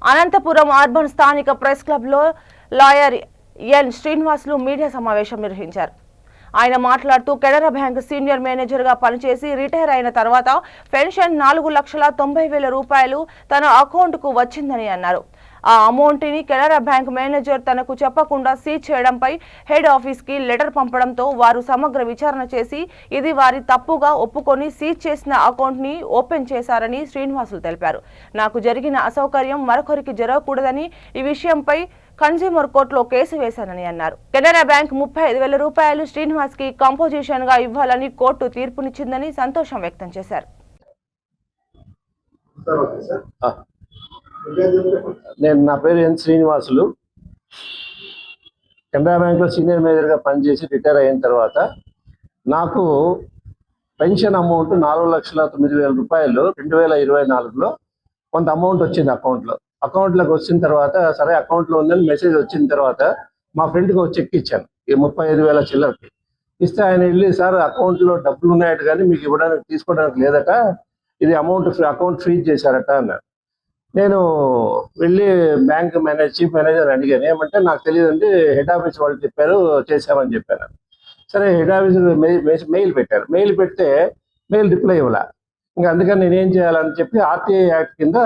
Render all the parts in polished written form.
Anantapuram urban స్థానిక press క్లబ్లో lawyer ఎన్ Srinivasulu media సమావేశం నిర్వహించారు. ఆయన మాట్లాడుతూ కెనరా బ్యాంక్ సీనియర్ మేనేజర్గా పనిచేసి రిటైర్ అయిన తర్వాత పెన్షన్ 4,90,000 రూపాయలు తన అకౌంట్కు వచ్చిందని అన్నారు. ఆ అమౌంట్ని కెనరా బ్యాంక్ మేనేజర్ తనకు చెప్పకుండా సీజ్ చేయడంపై హెడ్ ఆఫీస్కి లెటర్ పంపడంతో వారు సమగ్ర విచారణ చేసి ఇది వారి తప్పుగా ఒప్పుకొని సీజ్ చేసిన అకౌంట్ని ఓపెన్ చేశారని శ్రీనివాసులు తెలిపారు. నాకు జరిగిన అసౌకర్యం మరొకరికి జరగకూడదని ఈ విషయంపై కన్స్యూమర్ కోర్టులో కేసు వేశానని అన్నారు. కెనరా బ్యాంక్ 35,000 రూపాయలు శ్రీనివాస్ కి కంపోజిషన్ గా ఇవ్వాలని కోర్టు తీర్పునిచ్చిందని సంతోషం వ్యక్తం చేశారు. నా పేరు ఎన్ శ్రీనివాసులు. కెనరా బ్యాంక్లో సీనియర్ మేనేజర్గా పనిచేసి రిటైర్ అయిన తర్వాత నాకు పెన్షన్ అమౌంట్ 4,09,000 రూపాయలు 2024లో కొంత అమౌంట్ వచ్చింది అకౌంట్లోకి వచ్చిన తర్వాత సరే అకౌంట్లో ఉందని మెసేజ్ వచ్చిన తర్వాత మా ఫ్రెండ్కి ఒక చెక్ ఇచ్చాను ఈ 35,000 చిల్లరకి ఇస్తే ఆయన వెళ్ళి సార్ అకౌంట్లో డబ్బులు ఉన్నాయట కానీ మీకు ఇవ్వడానికి తీసుకోవడానికి లేదట, ఇది అకౌంట్ ఫ్రీజ్ చేశారట అన్నారు. నేను వెళ్ళి బ్యాంక్ చీఫ్ మేనేజర్ అడిగాను, ఏమంటే నాకు తెలియదండి హెడ్ ఆఫీస్ వాళ్ళు చెప్పారు చేసామని చెప్పాను. సరే హెడ్ ఆఫీస్ మెయిల్ పెట్టారు, మెయిల్ పెడితే మెయిల్ రిప్లై ఇవ్వాల. ఇంకా అందుకని నేనేం చేయాలని చెప్పి ఆర్టీఐ యాక్ట్ కింద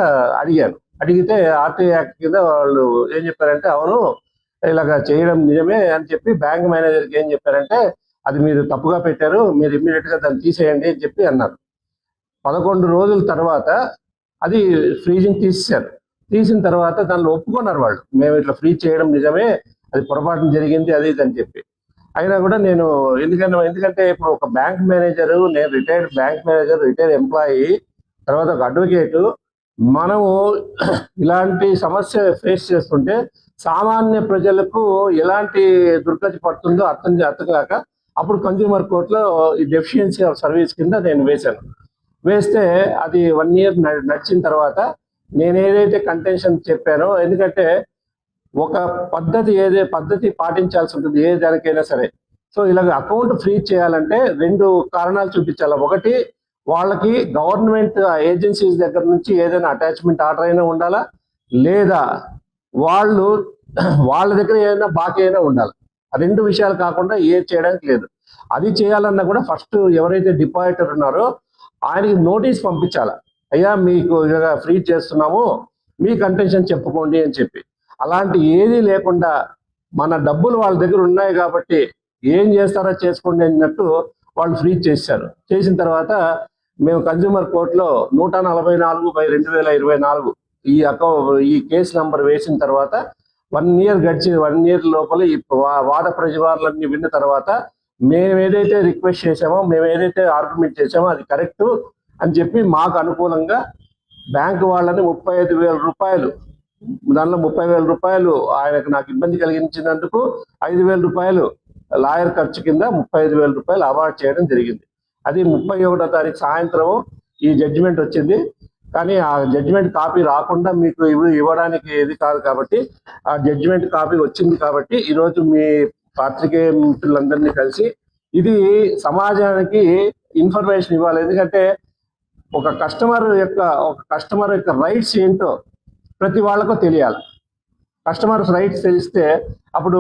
అడిగితే ఆర్టీఐ యాక్ట్ కింద వాళ్ళు ఏం చెప్పారంటే అవును ఇలాగ చేయడం నిజమే అని చెప్పి బ్యాంక్ మేనేజర్కి ఏం చెప్పారంటే అది మీరు తప్పుగా పెట్టారు, మీరు ఇమ్మీడియట్గా దాన్ని తీసేయండి అని చెప్పి అన్నారు. 11 రోజుల తర్వాత అది ఫ్రీజింగ్ తీసిన తర్వాత దానిలో ఒప్పుకున్నారు వాళ్ళు, మేము ఇట్లా ఫ్రీజ్ చేయడం నిజమే, అది పొరపాటున జరిగింది అది ఇది అని చెప్పి. అయినా కూడా నేను ఎందుకంటే ఇప్పుడు ఒక బ్యాంక్ మేనేజర్, నేను retired bank manager, retired employee, తర్వాత ఒక అడ్వకేటు, మనము ఇలాంటి సమస్య ఫేస్ చేస్తుంటే సామాన్య ప్రజలకు ఎలాంటి దుర్గతి పడుతుందో అర్థం కాక అప్పుడు కన్స్యూమర్ కోర్టులో ఈ డెఫిషియన్సీ ఆఫ్ సర్వీస్ కింద నేను వేస్తే అది 1 ఇయర్ నడిచిన తర్వాత నేను ఏదైతే కంటెన్షన్ చెప్పానో, ఎందుకంటే ఒక పద్ధతి పాటించాల్సి ఉంటుంది ఏ దానికైనా సరే. సో ఇలాగ అకౌంట్ ఫ్రీజ్ చేయాలంటే 2 కారణాలు చూపించాలి. ఒకటి, వాళ్ళకి గవర్నమెంట్ ఏజెన్సీస్ దగ్గర నుంచి ఏదైనా అటాచ్మెంట్ ఆర్డర్ అయినా ఉండాలా, లేదా వాళ్ళ దగ్గర ఏదైనా బాకీ అయినా ఉండాలి. ఆ 2 విషయాలు కాకుండా ఏది చేయడానికి లేదు. అది చేయాలన్నా కూడా ఫస్ట్ ఎవరైతే డిపాజిటర్ ఉన్నారో ఆయనకి నోటీస్ పంపించాలి, అయ్యా మీకు ఇలాగా ఫ్రీజ్ చేస్తున్నాము, మీ కంటెన్షన్ చెప్పుకోండి అని చెప్పి. అలాంటి ఏదీ లేకుండా మన డబ్బులు వాళ్ళ దగ్గర ఉన్నాయి కాబట్టి ఏం చేస్తారో చేసుకోండి అన్నట్టు వాళ్ళు ఫ్రీజ్ చేసిన తర్వాత మేము కన్స్యూమర్ కోర్టులో 144/2024 ఈ కేసు నంబర్ వేసిన తర్వాత 1 ఇయర్ 1 ఇయర్ లోపల ఈ వాద ప్రతివాదులన్నీ విన్న తర్వాత మేము ఏదైతే రిక్వెస్ట్ చేసామో, మేము ఏదైతే ఆర్గ్యుమెంట్ చేసామో అది కరెక్ట్ అని చెప్పి మాకు అనుకూలంగా బ్యాంకు వాళ్ళని 35,000 రూపాయలు, దానిలో 30,000 రూపాయలు ఆయనకు నాకు ఇబ్బంది కలిగించినందుకు 5,000 రూపాయలు లాయర్ ఖర్చు కింద 35,000 రూపాయలు అవార్డు చేయడం జరిగింది. అది 31వ తారీఖు సాయంత్రం ఈ జడ్జిమెంట్ వచ్చింది. కానీ ఆ జడ్జిమెంట్ కాపీ రాకుండా మీకు ఇవ్వడానికి ఏది కాదు కాబట్టి ఆ జడ్జిమెంట్ కాపీ వచ్చింది కాబట్టి ఈరోజు మీ పాత్రికేయ మిత్రులందరినీ కలిసి ఇది సమాజానికి ఇన్ఫర్మేషన్ ఇవ్వాలి. ఎందుకంటే ఒక కస్టమర్ యొక్క రైట్స్ ఏంటో ప్రతి వాళ్ళకు తెలియాలి. కస్టమర్స్ రైట్స్ తెలిస్తే అప్పుడు